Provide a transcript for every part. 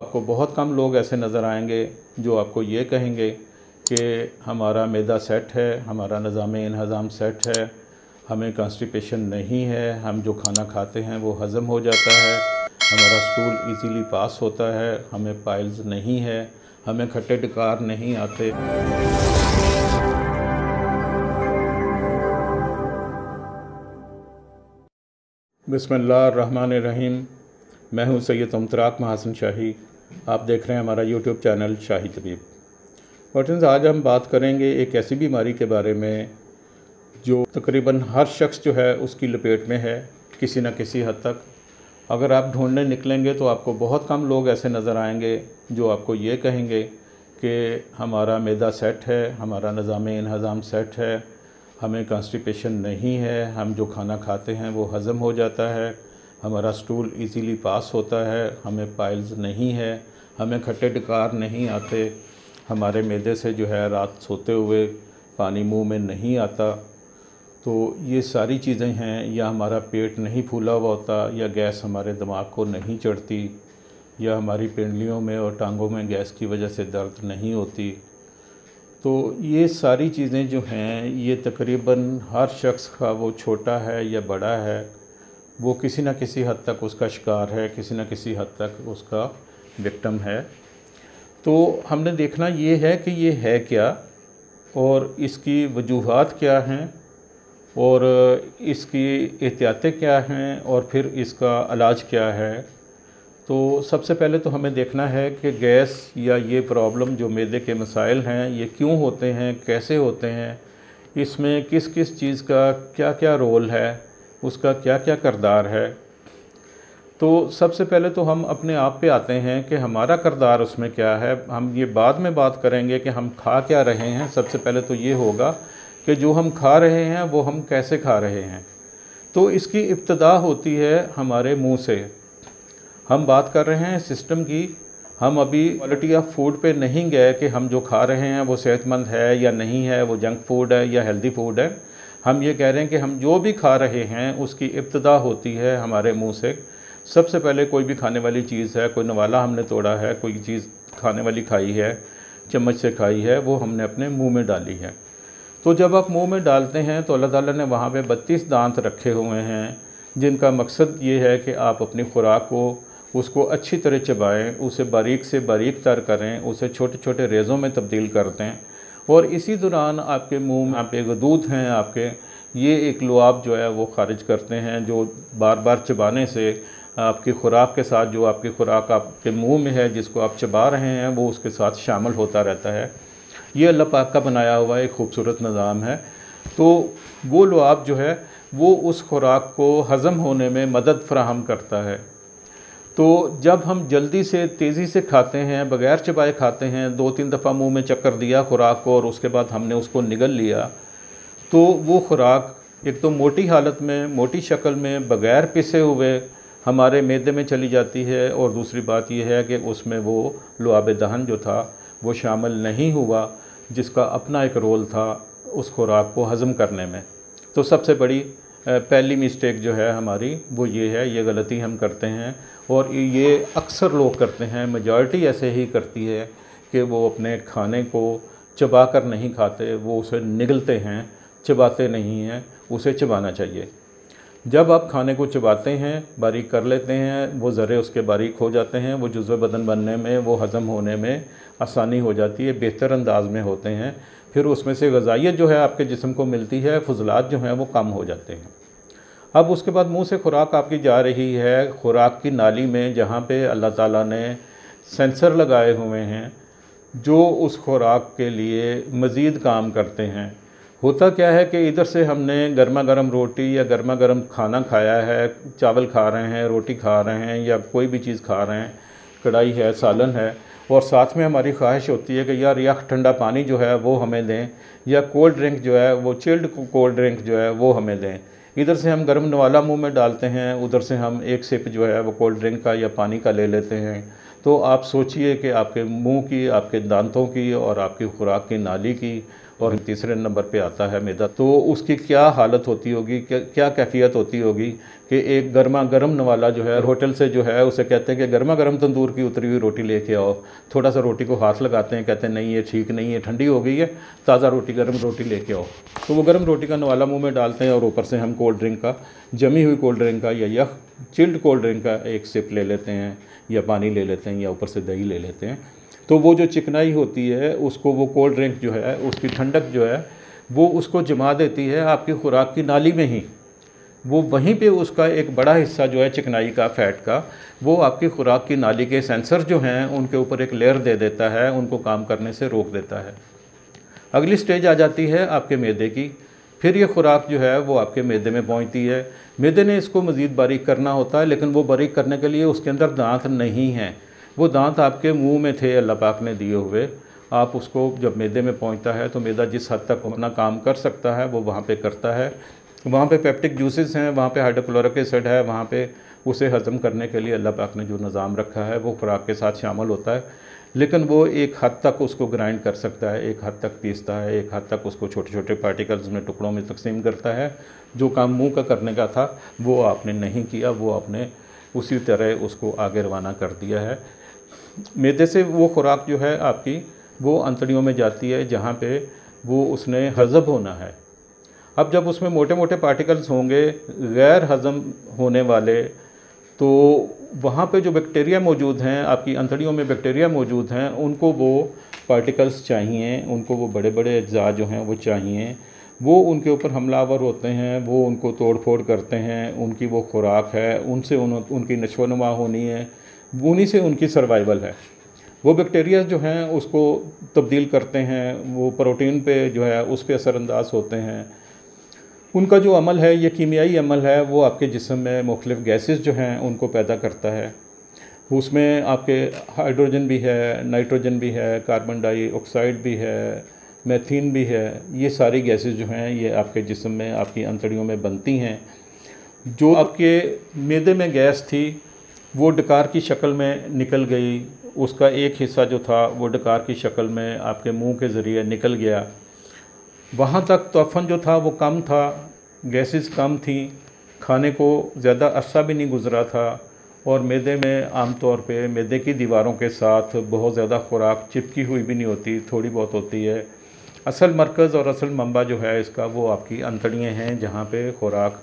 आपको बहुत कम लोग ऐसे नज़र आएंगे जो आपको ये कहेंगे कि हमारा मैदा सेट है, हमारा निज़ाम सेट है, हमें कॉन्स्टिपेशन नहीं है, हम जो खाना खाते हैं वो हज़म हो जाता है, हमारा स्टूल इजीली पास होता है, हमें पाइल्स नहीं है, हमें खट्टे डकार नहीं आते। बिस्मिल्लाहिर्रहमानिर्रहीम। मैं हूं सैयद मुमतराक महासन शाही। आप देख रहे हैं हमारा यूट्यूब चैनल शाही तबीब। फ्रेंड्स, आज हम बात करेंगे एक ऐसी बीमारी के बारे में जो तकरीबन हर शख्स जो है उसकी लपेट में है किसी न किसी हद तक। अगर आप ढूंढने निकलेंगे तो आपको बहुत कम लोग ऐसे नज़र आएंगे जो आपको ये कहेंगे कि हमारा मैदा सेट है, हमारा निज़ाम सेट है, हमें कॉन्स्टिपेशन नहीं है, हम जो खाना खाते हैं वो हज़म हो जाता है, हमारा स्टूल इजीली पास होता है, हमें पाइल्स नहीं है, हमें खट्टे डकार नहीं आते, हमारे मैदे से जो है रात सोते हुए पानी मुंह में नहीं आता। तो ये सारी चीज़ें हैं, या हमारा पेट नहीं फूला हुआ होता, या गैस हमारे दिमाग को नहीं चढ़ती, या हमारी पिंडलियों में और टांगों में गैस की वजह से दर्द नहीं होती। तो ये सारी चीज़ें जो हैं ये तकरीबन हर शख्स का, वो छोटा है या बड़ा है, वो किसी न किसी हद तक उसका शिकार है, किसी न किसी हद तक उसका विक्टिम है। तो हमने देखना ये है कि ये है क्या और इसकी वजूहात क्या हैं और इसकी एहतियातें क्या हैं और फिर इसका इलाज क्या है। तो सबसे पहले तो हमें देखना है कि गैस या ये प्रॉब्लम जो मैदे के मसाइल हैं ये क्यों होते हैं, कैसे होते हैं, इसमें किस किस चीज़ का क्या क्या रोल है, उसका क्या क्या किरदार है। तो सबसे पहले तो हम अपने आप पे आते हैं कि हमारा किरदार उसमें क्या है। हम ये बाद में बात करेंगे कि हम खा क्या रहे हैं। सबसे पहले तो ये होगा कि जो हम खा रहे हैं वो हम कैसे खा रहे हैं। तो इसकी इब्तिदा होती है हमारे मुंह से। हम बात कर रहे हैं सिस्टम की। हम अभी क्वालिटी ऑफ फूड पे नहीं गए कि हम जो खा रहे हैं वो सेहतमंद है या नहीं है, वो जंक फूड है या हेल्दी फूड है। हम ये कह रहे हैं कि हम जो भी खा रहे हैं उसकी इब्तिदा होती है हमारे मुंह से। सबसे पहले कोई भी खाने वाली चीज़ है, कोई नवाला हमने तोड़ा है, कोई चीज़ खाने वाली खाई है, चम्मच से खाई है, वो हमने अपने मुंह में डाली है। तो जब आप मुंह में डालते हैं तो अल्लाह ताला ने वहाँ पे 32 दांत रखे हुए हैं, जिनका मकसद ये है कि आप अपनी खुराक को उसको अच्छी तरह चबाएं, उसे बारीक से बारीक तर करें, उसे छोटे छोटे रेज़ों में तब्दील कर दें। और इसी दौरान आपके मुंह में आपके गदूद हैं, आपके ये एक लुआब जो है वो ख़ारिज करते हैं, जो बार बार चबाने से आपकी खुराक के साथ, जो आपकी खुराक आपके मुंह में है जिसको आप चबा रहे हैं, वो उसके साथ शामिल होता रहता है। ये अल्लाह पाक का बनाया हुआ एक खूबसूरत निज़ाम है। तो वो लुआब जो है वो उस खुराक को हज़म होने में मदद फ़राहम करता है। तो जब हम जल्दी से तेज़ी से खाते हैं, बग़ैर चबाए खाते हैं, 2-3 दफ़ा मुंह में चक्कर दिया खुराक को और उसके बाद हमने उसको निगल लिया, तो वो खुराक एक तो मोटी हालत में, मोटी शक्ल में, बग़ैर पिसे हुए हमारे मैदे में चली जाती है। और दूसरी बात यह है कि उसमें वो लुआब दहन जो था वो शामिल नहीं हुआ, जिसका अपना एक रोल था उस खुराक को हज़म करने में। तो सबसे बड़ी पहली मिस्टेक जो है हमारी वो ये है, ये गलती हम करते हैं और ये अक्सर लोग करते हैं, मेजॉरिटी ऐसे ही करती है कि वो अपने खाने को चबा कर नहीं खाते, वो उसे निगलते हैं, चबाते नहीं हैं। उसे चबाना चाहिए। जब आप खाने को चबाते हैं, बारीक कर लेते हैं, वो ज़रे उसके बारीक हो जाते हैं, वो जुज़्व बदन बनने में, वो हज़म होने में आसानी हो जाती है, बेहतर अंदाज में होते हैं। फिर उसमें से ग़िज़ाइयत जो है आपके जिस्म को मिलती है, फ़ुज़लात जो हैं वो कम हो जाते हैं। अब उसके बाद मुंह से खुराक आपकी जा रही है, खुराक की नाली में जहाँ पे अल्लाह ताला ने सेंसर लगाए हुए हैं जो उस खुराक के लिए मज़ीद काम करते हैं। होता क्या है कि इधर से हमने गर्मा गर्म रोटी या गर्मा गर्म खाना खाया है, चावल खा रहे हैं, रोटी खा रहे हैं या कोई भी चीज़ खा रहे हैं, कढ़ाई है, सालन है, और साथ में हमारी ख्वाहिश होती है कि यार यह ठंडा पानी जो है वो हमें दें, या कोल्ड ड्रिंक जो है वो चिल्ड कोल्ड ड्रिंक जो है वो हमें दें। इधर से हम गर्म नवाला मुंह में डालते हैं, उधर से हम एक सिप जो है वो कोल्ड ड्रिंक का या पानी का ले लेते हैं। तो आप सोचिए कि आपके मुंह की, आपके दांतों की और आपकी खुराक की नाली की, और तीसरे नंबर पे आता है मैदा, तो उसकी क्या हालत होती होगी, क्या कैफियत होती होगी कि एक गर्मा गर्म नवाला जो है होटल से जो है उसे कहते हैं कि गर्मा गर्म तंदूर की उतरी हुई रोटी लेके आओ, थोड़ा सा रोटी को हाथ लगाते हैं, कहते हैं नहीं ये ठीक नहीं है, ठंडी हो गई है, ताज़ा रोटी गर्म रोटी लेके आओ। तो वो गर्म रोटी का नवाला मुंह में डालते हैं और ऊपर से हम कोल्ड ड्रिंक का, जमी हुई कोल्ड ड्रिंक का या यख चिल्ड कोल्ड ड्रिंक का एक सिप ले लेते हैं, या पानी ले लेते हैं, या ऊपर से दही ले लेते हैं। तो वो जो चिकनाई होती है उसको वो कोल्ड ड्रिंक जो है उसकी ठंडक जो है वो उसको जमा देती है आपकी खुराक की नाली में ही। वो वहीं पे उसका एक बड़ा हिस्सा जो है चिकनाई का, फैट का, वो आपकी खुराक की नाली के सेंसर जो हैं उनके ऊपर एक लेयर दे देता है, उनको काम करने से रोक देता है। अगली स्टेज आ जाती है आपके मैदे की। फिर ये खुराक जो है वो आपके मैदे में पहुंचती है। मैदे ने इसको मज़ीद बारीक करना होता है, लेकिन वो बारीक करने के लिए उसके अंदर दांत नहीं हैं। वो दांत आपके मुंह में थे अल्लाह पाक ने दिए हुए। आप उसको जब मैदे में पहुंचता है तो मैदा जिस हद तक अपना काम कर सकता है वो वहाँ पे करता है। वहाँ पे पेप्टिक जूसेस हैं, वहाँ पे हाइड्रोक्लोरिक एसिड है, वहाँ पे उसे हज़म करने के लिए अल्लाह पाक ने जो निज़ाम रखा है वो खुराक के साथ शामिल होता है। लेकिन वो एक हद तक उसको ग्राइंड कर सकता है, एक हद तक पीसता है, एक हद तक उसको छोटे छोटे पार्टिकल्स में, टुकड़ों में तकसीम करता है। जो काम मुंह का करने का था वो आपने नहीं किया, वो आपने उसी तरह उसको आगे रवाना कर दिया है। मैदे से वो खुराक जो है आपकी वो अंतड़ियों में जाती है जहाँ पे वो उसने हज़म होना है। अब जब उसमें मोटे मोटे पार्टिकल्स होंगे गैर हज़म होने वाले, तो वहाँ पे जो बैक्टीरिया मौजूद हैं, आपकी अंतड़ियों में बैक्टीरिया मौजूद हैं, उनको वो पार्टिकल्स चाहिए, उनको वो बड़े बड़े अज्जा जो हैं वो चाहिए। वो उनके ऊपर हमलावर होते हैं, वो उनको तोड़ फोड़ करते हैं, उनकी वो खुराक है, उनसे उनकी नशो नुमा होनी है, उन्हीं से उनकी सर्वाइवल है। वो बैक्टीरिया जो हैं उसको तब्दील करते हैं, वो प्रोटीन पे जो है उस पर असरअंदाज होते हैं। उनका जो अमल है, ये कीमियाई अमल है, वो आपके जिस्म में मुख्तलिफ़ गैसेस जो हैं उनको पैदा करता है। उसमें आपके हाइड्रोजन भी है, नाइट्रोजन भी है, कार्बन डाइऑक्साइड भी है, मीथेन भी है। ये सारी गैसेस जो हैं ये आपके जिस्म में, आपकी अंतड़ियों में बनती हैं। जो आपके मैदे में गैस थी वो डकार की शक्ल में निकल गई, उसका एक हिस्सा जो था वो डकार की शक्ल में आपके मुंह के ज़रिए निकल गया। वहाँ तक तोफ़न जो था वो कम था, गैसेस कम थी, खाने को ज़्यादा अरसा भी नहीं गुज़रा था, और मैदे में आम तौर पे मैदे की दीवारों के साथ बहुत ज़्यादा खुराक चिपकी हुई भी नहीं होती, थोड़ी बहुत होती है। असल मरकज़ और असल मंबा जो है इसका वो आपकी अंतड़ियाँ हैं जहाँ पे खुराक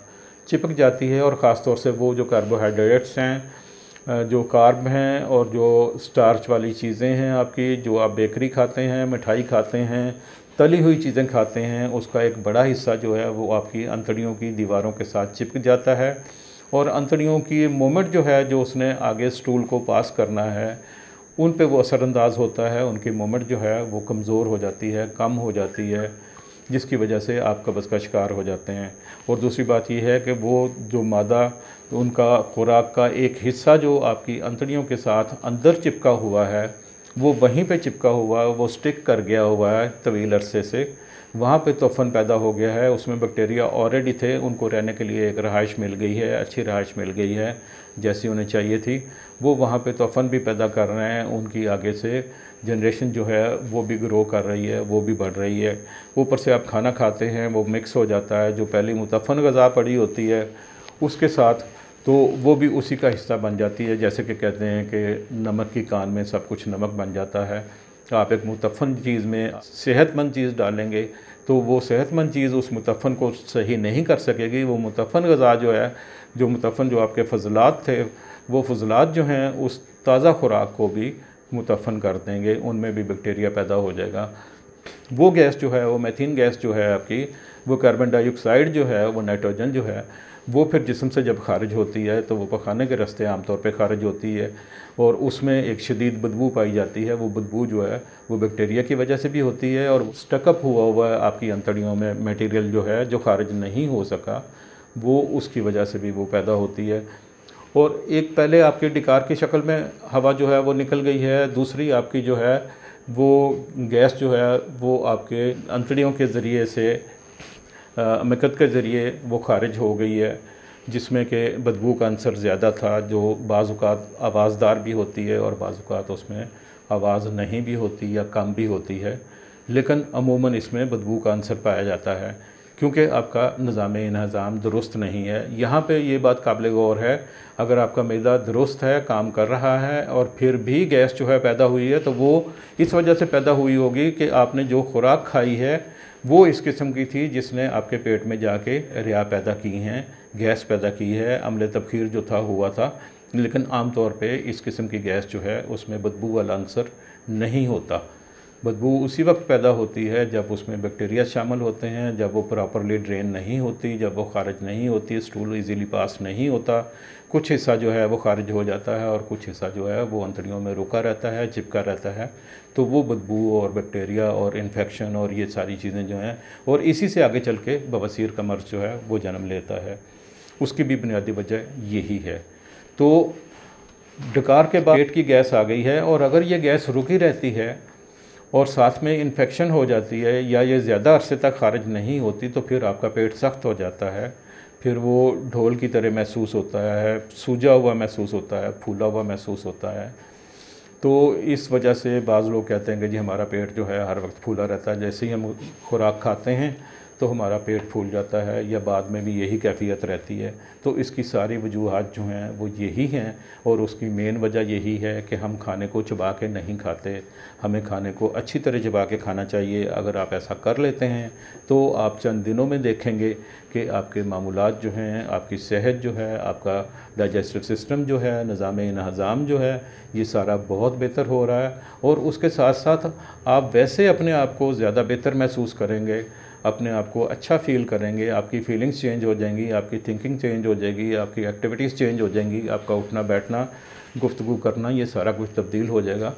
चिपक जाती है, और ख़ास तौर से वो जो कार्बोहाइड्रेट्स हैं, जो कार्ब हैं, और जो स्टार्च वाली चीज़ें हैं आपकी, जो आप बेकरी खाते हैं, मिठाई खाते हैं, तली हुई चीज़ें खाते हैं, उसका एक बड़ा हिस्सा जो है वो आपकी अंतड़ियों की दीवारों के साथ चिपक जाता है। और अंतड़ियों की मूवमेंट जो है, जो उसने आगे स्टूल को पास करना है, उन पे वो असरअंदाज होता है। उनकी मूवमेंट जो है वो कमज़ोर हो जाती है, कम हो जाती है, जिसकी वजह से आप कब्ज़ का शिकार हो जाते हैं। और दूसरी बात यह है कि वो जो मादा, तो उनका खुराक का एक हिस्सा जो आपकी अंतड़ियों के साथ अंदर चिपका हुआ है, वो वहीं पे चिपका हुआ, वो स्टिक कर गया हुआ है तवील अरसे से, वहाँ पे तोफ़न पैदा हो गया है। उसमें बैक्टीरिया ऑलरेडी थे, उनको रहने के लिए एक रहाइश मिल गई है, अच्छी रहाइश मिल गई है जैसी उन्हें चाहिए थी। वो वहाँ पे तोफ़न भी पैदा कर रहे हैं, उनकी आगे से जनरेशन जो है वो भी ग्रो कर रही है, वो भी बढ़ रही है। ऊपर से आप खाना खाते हैं वो मिक्स हो जाता है, जो पहली मुतफ़न ग़ज़ा पड़ी होती है उसके साथ, तो वो भी उसी का हिस्सा बन जाती है। जैसे कि कहते हैं कि नमक की कान में सब कुछ नमक बन जाता है। आप एक मुतफ़न चीज़ में सेहतमंद चीज़ डालेंगे तो वो सेहतमंद चीज़ उस मुतफ़न को सही नहीं कर सकेगी। वो मुतफ़न ग़ज़ा जो है, जो मुतफ़न जो आपके फजलात थे, वो फजलात जो हैं उस ताज़ा खुराक को भी मुतफ़न कर देंगे, उनमें भी बैक्टीरिया पैदा हो जाएगा। वो गैस जो है, वो मीथेन गैस जो है आपकी, वो कार्बन डाइऑक्साइड जो है, वो नाइट्रोजन जो है, वो फिर जिस्म से जब खारिज होती है तो वो पखाने के रास्ते आमतौर पे खारिज होती है, और उसमें एक शदीद बदबू पाई जाती है। वो बदबू जो है वो बैक्टीरिया की वजह से भी होती है, और स्टकअप हुआ है आपकी अंतड़ियों में मटेरियल जो है, जो खारिज नहीं हो सका, वो उसकी वजह से भी वो पैदा होती है। और एक पहले आपके डकार की शक्ल में हवा जो है वो निकल गई है, दूसरी आपकी जो है वो गैस जो है वो आपके अंतड़ियों के ज़रिए से, मकद के ज़रिए वो खारिज हो गई है। जिसमें कि बदबू का अंसर ज़्यादा था, जो बाज़ औक़ात आवाज़दार भी होती है और बाज़ औक़ात उसमें आवाज़ नहीं भी होती या कम भी होती है, लेकिन अमूमन इसमें बदबू का अंसर पाया जाता है क्योंकि आपका निज़ाम दुरुस्त नहीं है। यहाँ पे ये बात काबिल गौर है, अगर आपका मैदा दुरुस्त है, काम कर रहा है और फिर भी गैस जो है पैदा हुई है, तो वो इस वजह से पैदा हुई होगी कि आपने जो खुराक खाई है वो इस किस्म की थी जिसने आपके पेट में जाके रिया पैदा की हैं, गैस पैदा की है, अम्ल तबखीर जो था हुआ था। लेकिन आम तौर पे इस किस्म की गैस जो है उसमें बदबू वाला अंसर नहीं होता। बदबू उसी वक्त पैदा होती है जब उसमें बैक्टीरिया शामिल होते हैं, जब वो प्रॉपरली ड्रेन नहीं होती, जब वो खारिज नहीं होती, स्टूल इजीली पास नहीं होता। कुछ हिस्सा जो है वो खारिज हो जाता है और कुछ हिस्सा जो है वो अंतड़ियों में रुका रहता है, चिपका रहता है। तो वो बदबू और बैक्टीरिया और इन्फेक्शन और ये सारी चीज़ें जो हैं, और इसी से आगे चल के बवासीर का मर्ज़ जो है वो जन्म लेता है। उसकी भी बुनियादी वजह यही है। तो डकार के बाद पेट की गैस आ गई है, और अगर ये गैस रुकी रहती है और साथ में इन्फेक्शन हो जाती है या ये ज़्यादा अरसे तक खारिज नहीं होती, तो फिर आपका पेट सख्त हो जाता है। फिर वो ढोल की तरह महसूस होता है, सूजा हुआ महसूस होता है, फूला हुआ महसूस होता है। तो इस वजह से बाज़ लोग कहते हैं कि जी हमारा पेट जो है हर वक्त फूला रहता है, जैसे ही हम खुराक खाते हैं तो हमारा पेट फूल जाता है, या बाद में भी यही कैफियत रहती है। तो इसकी सारी वजूहात जो हैं वो यही हैं, और उसकी मेन वजह यही है कि हम खाने को चबा के नहीं खाते। हमें खाने को अच्छी तरह चबा के खाना चाहिए। अगर आप ऐसा कर लेते हैं तो आप चंद दिनों में देखेंगे कि आपके मामूलात जो हैं, आपकी सेहत जो है, आपका डाइजेस्टिव सिस्टम जो है, निज़ाम जो है, ये सारा बहुत बेहतर हो रहा है। और उसके साथ साथ आप वैसे अपने आप को ज़्यादा बेहतर महसूस करेंगे, अपने आप को अच्छा फ़ील करेंगे, आपकी फ़ीलिंग्स चेंज हो जाएंगी, आपकी थिंकिंग चेंज हो जाएगी, आपकी एक्टिविटीज़ चेंज हो जाएंगी, आपका उठना बैठना, गुफ्तगू करना, ये सारा कुछ तब्दील हो जाएगा।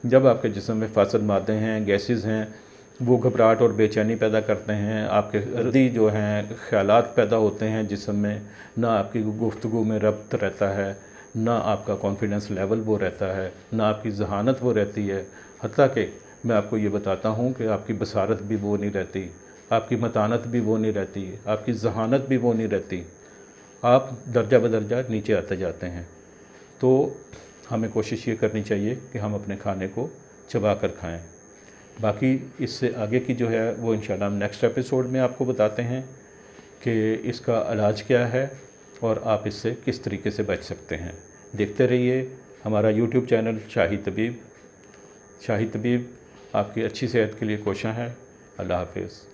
जब आपके जिस्म में फासद मादे हैं, गैसेस हैं, वो घबराहट और बेचैनी पैदा करते हैं, आपके अर्दी जो हैं ख़यालात पैदा होते हैं जिस्म में, ना आपकी गुफ्तगू में रब्त रहता है, ना आपका कॉन्फिडेंस लेवल वो रहता है, ना आपकी ज़हानत वो रहती है। हत्ता कि मैं आपको ये बताता हूँ कि आपकी बसारत भी वो नहीं रहती, आपकी मतानत भी वो नहीं रहती, आपकी ज़हानत भी वो नहीं रहती। आप दर्जा बदर्जा नीचे आते जाते हैं। तो हमें कोशिश ये करनी चाहिए कि हम अपने खाने को चबा कर खाएँ। बाकी इससे आगे की जो है वो इंशाल्लाह हम नेक्स्ट एपिसोड में आपको बताते हैं कि इसका इलाज क्या है और आप इससे किस तरीके से बच सकते हैं। देखते रहिए हमारा यूट्यूब चैनल शाही तबीब। शाही तबीब आपकी अच्छी सेहत के लिए कोशां है। अल्लाह हाफ़िज़।